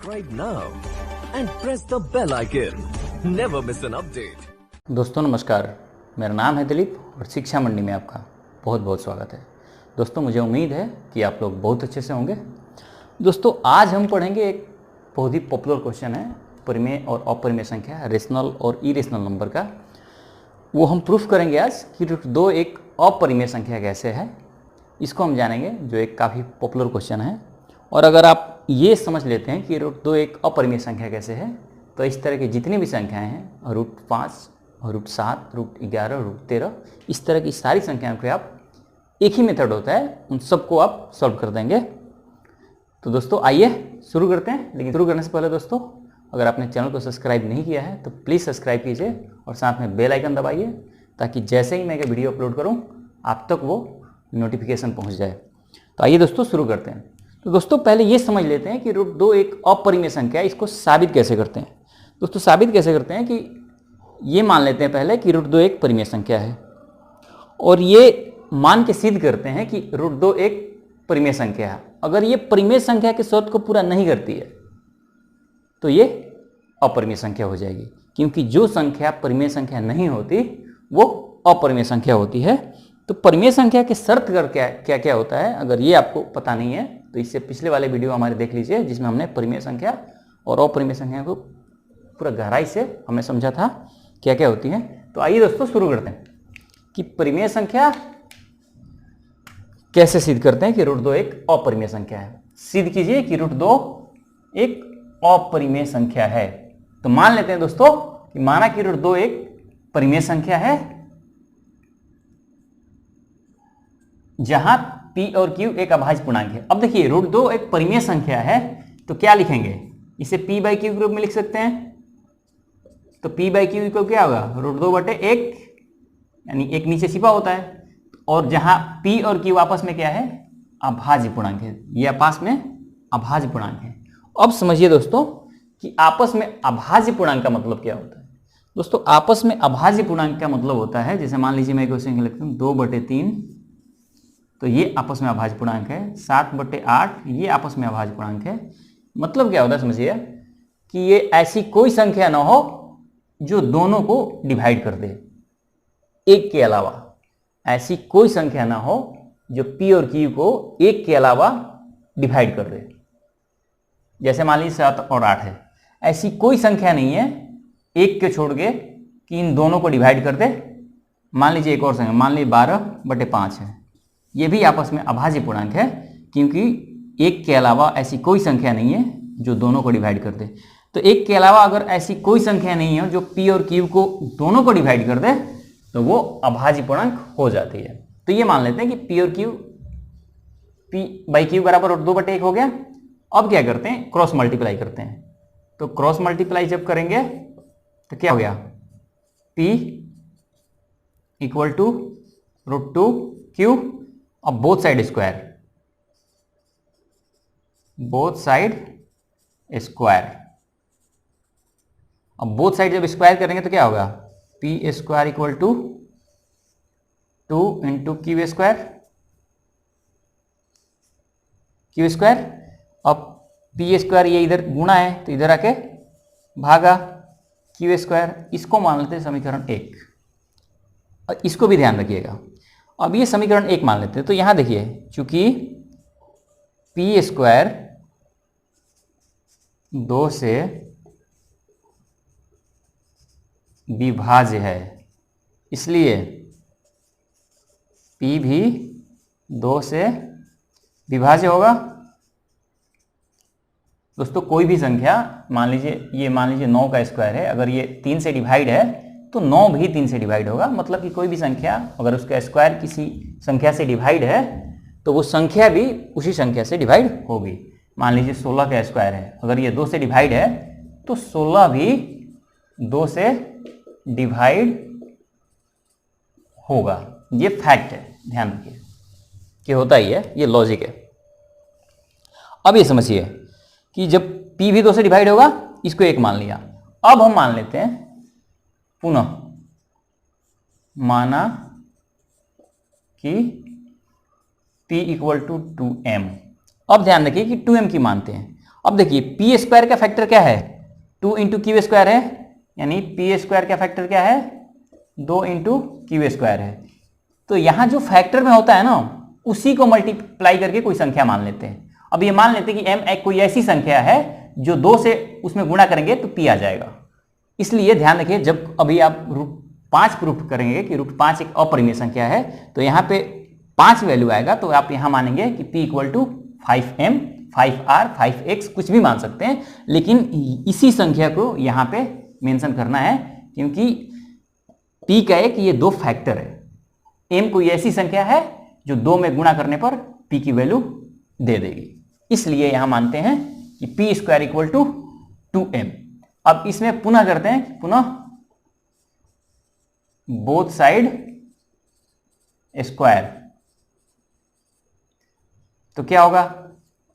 subscribe now and press the bell icon. Never miss an update. दोस्तों नमस्कार, मेरा नाम है दिलीप और शिक्षा मंडी में आपका बहुत बहुत स्वागत है। दोस्तों मुझे उम्मीद है कि आप लोग बहुत अच्छे से होंगे। दोस्तों आज हम पढ़ेंगे एक बहुत ही पॉपुलर क्वेश्चन है परिमेय और अपरिमेय संख्या, रेशनल और इरेशनल नंबर का। वो हम प्रूफ करेंगे आज कि √2 एक अपरिमेय संख्या कैसे है, इसको हम जानेंगे, जो एक काफ़ी पॉपुलर क्वेश्चन है। और अगर आप ये समझ लेते हैं कि √2 एक अपरिमेय संख्या कैसे है, तो इस तरह की जितनी भी संख्याएं हैं, √5, √7, √11, √13, इस तरह की सारी संख्याओं के आप एक ही मेथड होता है, उन सबको आप सॉल्व कर देंगे। तो दोस्तों आइए शुरू करते हैं। लेकिन शुरू करने से पहले दोस्तों, अगर आपने चैनल को सब्सक्राइब नहीं किया है तो प्लीज़ सब्सक्राइब कीजिए और साथ में बेल आइकन दबाइए, ताकि जैसे ही मैं वीडियो अपलोड करूं आप तक वो नोटिफिकेशन पहुंच जाए। तो आइए दोस्तों शुरू करते हैं। तो दोस्तों पहले ये समझ लेते हैं कि √2 एक अपरिमेय संख्या है, इसको साबित कैसे करते हैं। दोस्तों साबित कैसे करते हैं कि ये मान लेते हैं पहले कि √2 एक परिमेय संख्या है, और ये मान के सिद्ध करते हैं कि √2 एक परिमेय संख्या है। अगर ये परिमेय संख्या के शर्त को पूरा नहीं करती है तो ये अपरिमेय संख्या हो जाएगी, क्योंकि जो संख्या परिमेय संख्या नहीं होती वो अपरिमेय संख्या होती है। तो परिमेय संख्या के शर्त कर क्या क्या होता है, अगर ये आपको पता नहीं है तो इससे पिछले वाले वीडियो हमारे देख लीजिए, जिसमें हमने परिमेय संख्या और अपरिमेय संख्या को पूरा गहराई से हमने समझा था क्या क्या होती है। तो आइए दोस्तों शुरू करते हैं कि परिमेय संख्या कैसे सिद्ध करते हैं कि √2 एक अपरिमेय संख्या है। सिद्ध कीजिए कि √2 एक अपरिमेय संख्या है। तो मान लेते हैं दोस्तों कि माना कि √2 एक परिमेय संख्या है, जहां p और q एक अभाज्य पूर्णांक है। अब देखिए √2 एक परिमेय संख्या है, तो क्या लिखेंगे, इसे p/q के रूप में लिख सकते हैं। तो p/q को क्या होगा, √2/1, यानी एक नीचे छिपा होता है, और जहां p और q आपस में क्या है, अभाज्य पूर्णांक है। ये आपस में अभाज्य पूर्णांक है। अब समझिए दोस्तों कि आपस में अभाज्य पूर्णांक का मतलब क्या होता है। दोस्तों आपस में अभाज्य पूर्णांक का मतलब होता है, जैसे मान लीजिए मैं क्वेश्चन लिखता हूँ 2/3, तो ये आपस में अभाज्य पूर्णांक है। 7/8 ये आपस में अभाज्य पूर्णांक है। मतलब क्या होता है समझिए, कि ये ऐसी कोई संख्या ना हो जो दोनों को डिवाइड कर दे, एक के अलावा ऐसी कोई संख्या ना हो जो p और q को एक के अलावा डिवाइड कर दे। जैसे मान लीजिए 7 और 8 है, ऐसी कोई संख्या नहीं है एक के छोड़ के कि इन दोनों को डिवाइड कर दे। मान लीजिए एक और संख्या, मान लीजिए 12/5 है, ये भी आपस में अभाज्य पूर्णांक है, क्योंकि एक के अलावा ऐसी कोई संख्या नहीं है जो दोनों को डिवाइड कर दे। तो एक के अलावा अगर ऐसी कोई संख्या नहीं है जो p और q को दोनों को डिवाइड कर दे, तो वो अभाज्य पूर्णांक हो जाती है। तो ये मान लेते हैं कि p और q, p/q बराबर √2/1 हो गया। अब क्या करते हैं, क्रॉस मल्टीप्लाई करते हैं। तो क्रॉस मल्टीप्लाई जब करेंगे तो क्या हो गया, p = √2q, अब बोथ साइड स्क्वायर, अब बोथ साइड जब स्क्वायर करेंगे तो क्या होगा, p² = 2 × q²। अब p² ये इधर गुणा है तो इधर आके भागा q²। इसको मान लेते हैं समीकरण 1, और इसको भी ध्यान रखिएगा। अब ये समीकरण 1 मान लेते हैं। तो यहां देखिए, चूंकि p² 2 से विभाज्य है, इसलिए p भी 2 से विभाज्य होगा। दोस्तों कोई भी संख्या, मान लीजिए 9 का स्क्वायर है, अगर ये 3 से डिवाइड है तो 9 भी 3 से डिवाइड होगा। मतलब कि कोई भी संख्या अगर उसका स्क्वायर किसी संख्या से डिवाइड है तो वो संख्या भी उसी संख्या से डिवाइड होगी। मान लीजिए 16 का स्क्वायर है, अगर ये 2 से डिवाइड है तो 16 भी 2 से डिवाइड होगा। ये फैक्ट है, ध्यान रखिए कि होता ही है, ये लॉजिक है। अब ये समझिए कि जब p भी 2 से डिवाइड होगा, इसको 1 मान लिया। अब हम मान लेते हैं पुनः, माना कि p = 2m। अब ध्यान रखिए कि 2m की मानते हैं। अब देखिए पी स्क्वायर का फैक्टर क्या है, 2 इंटू क्यू स्क्वायर है, यानी पी स्क्वायर का फैक्टर क्या है, 2 इंटू क्यू स्क्वायर है। तो यहां जो फैक्टर में होता है ना, उसी को मल्टीप्लाई करके कोई संख्या मान लेते हैं। अब ये मान लेते हैं कि m एक कोई ऐसी संख्या है जो 2 से उसमें गुणा करेंगे तो p आ जाएगा। इसलिए ध्यान रखिए, जब अभी आप √5 प्रूफ करेंगे कि √5 एक अपरिमेय संख्या है, तो यहाँ पे 5 वैल्यू आएगा, तो आप यहाँ मानेंगे कि p equal to 5m, 5r, 5x कुछ भी मान सकते हैं, लेकिन इसी संख्या को यहाँ पे मेंशन करना है, क्योंकि p का एक ये 2 फैक्टर है। m कोई ऐसी संख्या है जो 2 में गुणा करने पर p की वैल्यू दे देगी, इसलिए यहां मानते हैं कि P square equal to 2m। अब इसमें पुनः करते हैं, पुनः बोथ साइड स्क्वायर, तो क्या होगा,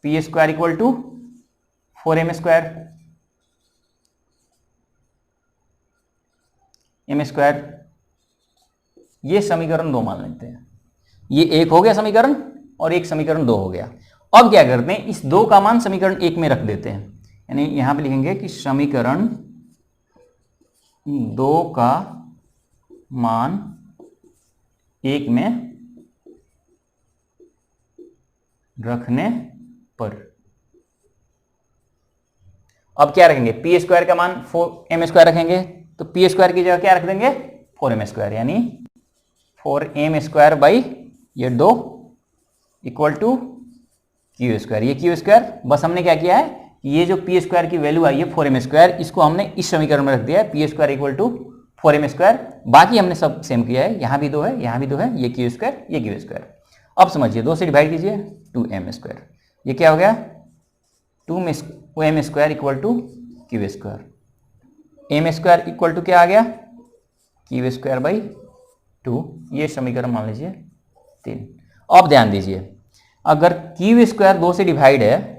P square equal to 4m square, m square, ये समीकरण 2 मान लेते हैं। ये एक हो गया समीकरण और एक समीकरण 2 हो गया। अब क्या करते हैं, इस 2 का मान समीकरण 1 में रख देते हैं, यानी यहां पे लिखेंगे कि समीकरण 2 का मान 1 में रखने पर अब क्या रखेंगे, पी स्क्वायर का मान 4m स्क्वायर रखेंगे, तो पी स्क्वायर की जगह क्या रख देंगे, 4m स्क्वायर, यानी 4m स्क्वायर बाई ये 2 इक्वल टू क्यू स्क्वायर। ये क्यू स्क्वायर बस हमने क्या किया है कि ये जो पी स्क्वायर की वैल्यू आई है 4m स्क्वायर, इसको हमने इस समीकरण में रख दिया है, P square equal to 4m square. बाकी हमने सब सेम किया है, यहाँ भी 2 है, यहाँ भी 2 है, ये क्यू स्क्वायर, ये क्यू स्क्वायर। अब समझिए, 2 से डिवाइड कीजिए, 2m स्क्वायर, ये क्या हो गया, 2m square equal to Q square, m square equal to क्या आ गया, क्यू स्क्वायर बाई 2, ये समीकरण मान लीजिए 3। अब ध्यान दीजिए, अगर क्यू स्क्वायर 2 से डिवाइड है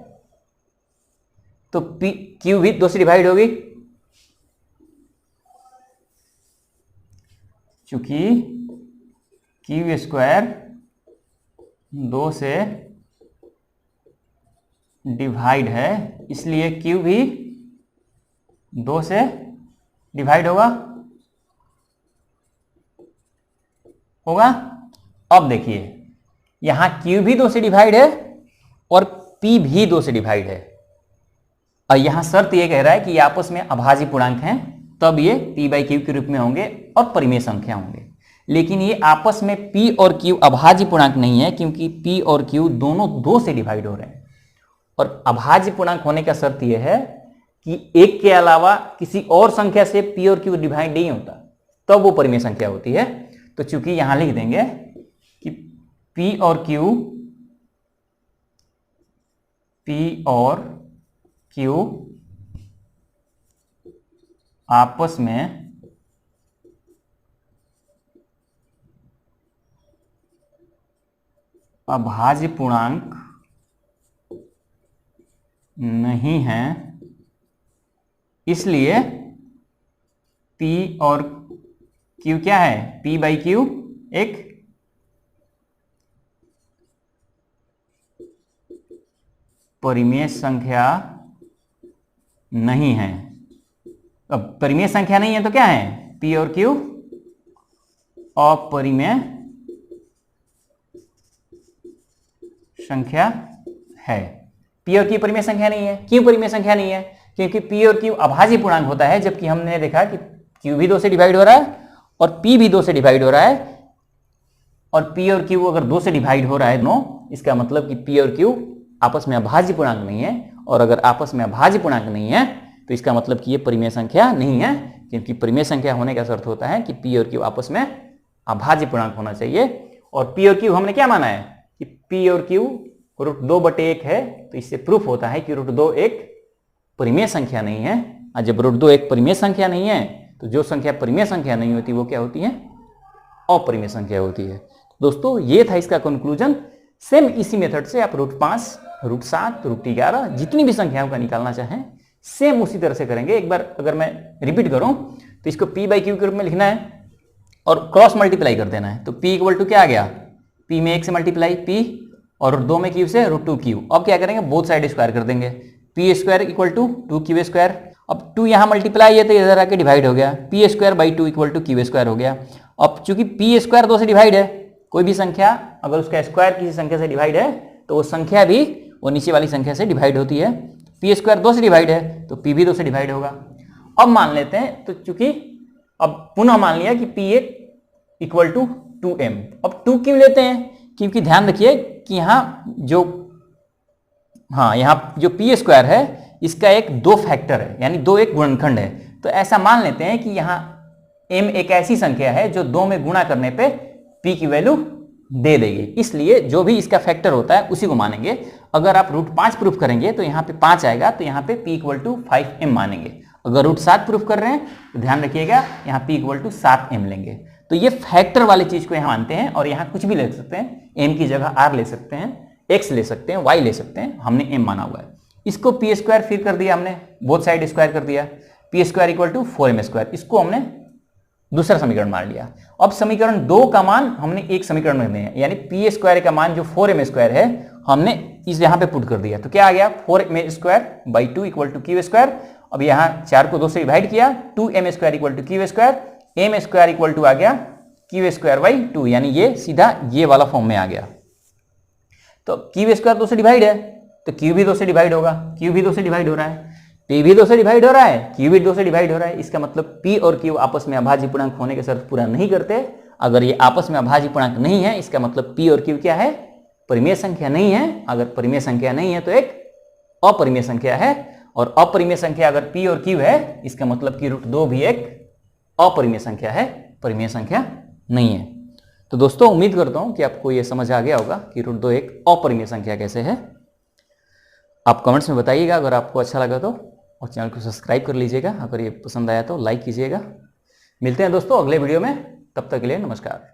तो क्यू भी 2 से डिवाइड होगी, चूंकि क्यू स्क्वायर 2 से डिवाइड है, इसलिए क्यू भी 2 से डिवाइड होगा। अब देखिए, यहां Q भी 2 से डिवाइड है और P भी 2 से डिवाइड है, और यहां शर्त यह कह रहा है कि ये आपस में अभाज्य पूर्णांक हैं, तब ये P बाई Q के रूप में होंगे और परिमेय संख्या होंगे। लेकिन ये आपस में P और Q अभाज्य पूर्णांक नहीं है, क्योंकि P और Q दोनों 2 से डिवाइड हो रहे हैं, और अभाज्य पूर्णांक होने का शर्त यह है कि एक के अलावा किसी और संख्या से P और Q डिवाइड नहीं होता, तब वो परिमेय संख्या होती है। तो चूंकि यहां लिख देंगे कि P और Q आपस में अभाज्य पूर्णांक नहीं है, इसलिए P और Q क्या है, P बाई Q एक परिमेय संख्या नहीं है। अब परिमेय संख्या नहीं है तो क्या है, P और Q अपरिमेय संख्या है। P और Q परिमेय संख्या नहीं है। क्यों परिमेय संख्या नहीं है, क्योंकि P और Q अभाज्य पूर्णांक होता है, जबकि हमने देखा कि Q भी 2 से डिवाइड हो रहा है और P भी 2 से डिवाइड हो रहा है, और P और Q अगर 2 से डिवाइड हो रहा है नो, इसका मतलब कि P और Q आपस में अभाज्य पूर्णांक नहीं है, और अगर आपस में अभाज्य पूर्णांक नहीं है तो इसका मतलब कि ये परिमेय संख्या नहीं है, क्योंकि परिमेय संख्या होने का शर्त होता है कि P और Q आपस में अभाज्य पूर्णांक होना चाहिए। और P और Q हमने क्या माना है कि P और Q √2/1 है, तो इससे प्रूफ होता है कि √2 एक परिमेय संख्या नहीं है। और जब √2 एक परिमेय संख्या नहीं है, तो जो संख्या परिमेय संख्या नहीं होती वो क्या होती है, अपरिमेय संख्या होती है। दोस्तों ये था इसका कंक्लूजन। सेम इसी मेथड से आप √5, √7, √11 जितनी भी संख्याओं का निकालना चाहें सेम उसी तरह से करेंगे। एक बार अगर मैं रिपीट करूं तो इसको P बाई Q के रूप में लिखना है और क्रॉस मल्टीप्लाई कर देना है। तो P इक्वल टू क्या आ गया, P में 1 से मल्टीप्लाई P और √2 में Q से √2Q। अब क्या करेंगे, बोथ साइड स्क्वायर कर देंगे। P square equal to 2q²। अब 2 यहाँ मल्टीप्लाई है तो इधर आके डिवाइड हो गया, p²/2 इक्वल टू q² हो गया। अब चूंकि p² 2 से डिवाइड है, कोई भी संख्या अगर उसका स्क्वायर किसी संख्या से डिवाइड है तो वो संख्या भी वो नीचे वाली संख्या से डिवाइड होती है। p² 2 से डिवाइड है तो p भी 2 से डिवाइड होगा। अब मान लेते हैं, तो चूंकि अब पुनः मान लिया कि p इक्वल टू 2m। अब 2 क्यों लेते हैं? क्योंकि ध्यान रखिए कि यहाँ जो p² है इसका एक 2 फैक्टर है, यानी 2 एक गुणनखंड है। तो ऐसा मान लेते हैं कि यहाँ m एक ऐसी संख्या है जो 2 में गुणा करने पे p की वैल्यू दे देगी, इसलिए जो भी इसका फैक्टर होता है उसी को मानेंगे। अगर आप √5 प्रूफ करेंगे तो यहाँ पे 5 आएगा, तो यहाँ पे p इक्वल टू 5m मानेंगे। अगर √7 प्रूफ कर रहे हैं तो ध्यान रखिएगा यहाँ p इक्वल टू 7m लेंगे। तो ये फैक्टर वाली चीज को यहाँ मानते हैं, और यहाँ कुछ भी ले सकते हैं, m की जगह r ले सकते हैं, x ले सकते हैं, y ले सकते हैं, हमने m माना हुआ है। इसको p² फिर कर दिया हमने, बोथ साइड स्क्वायर कर दिया, p² इक्वल टू 4m²। इसको हमने दूसरा समीकरण मान लिया। अब समीकरण 2 का मान हमने एक समीकरण में दिया, यानी p² का मान जो 4m² है हमने इस यहाँ पे पुट कर दिया। तो क्या आ गया? 4m²/2 equal to q²। अब यहाँ 4 को 2 से डिवाइड किया, 2m² equal to q², m² equal to आ गया q²/2, यानी ये सीधा ये वाला फॉर्म में आ गया। तो q² 2 से डिवाइड है तो q भी 2 से डिवाइड होगा, q भी 2 से डिवाइड हो रहा है, p भी 2 से डिवाइड हो रहा है, q भी 2 से डिवाइड हो रहा है। इसका मतलब p और q आपस में अभाज्य पूर्णांक होने के शर्त पूरा नहीं करते। अगर ये आपस में अभाज्य पूर्णांक नहीं है, इसका मतलब p और q क्या है? परिमेय संख्या नहीं है। अगर परिमेय संख्या नहीं है तो एक अपरिमेय संख्या है, और अपरिमेय संख्या अगर p और q है, इसका मतलब कि √2 भी एक अपरिमेय संख्या है, परिमेय संख्या नहीं है। तो दोस्तों उम्मीद करता हूं कि आपको यह समझ आ गया होगा कि √2 एक अपरिमेय संख्या कैसे है। आप कमेंट्स में बताइएगा अगर आपको अच्छा लगा तो, और चैनल को सब्सक्राइब कर लीजिएगा। अगर ये पसंद आया तो लाइक कीजिएगा। मिलते हैं दोस्तों अगले वीडियो में, तब तक के लिए नमस्कार।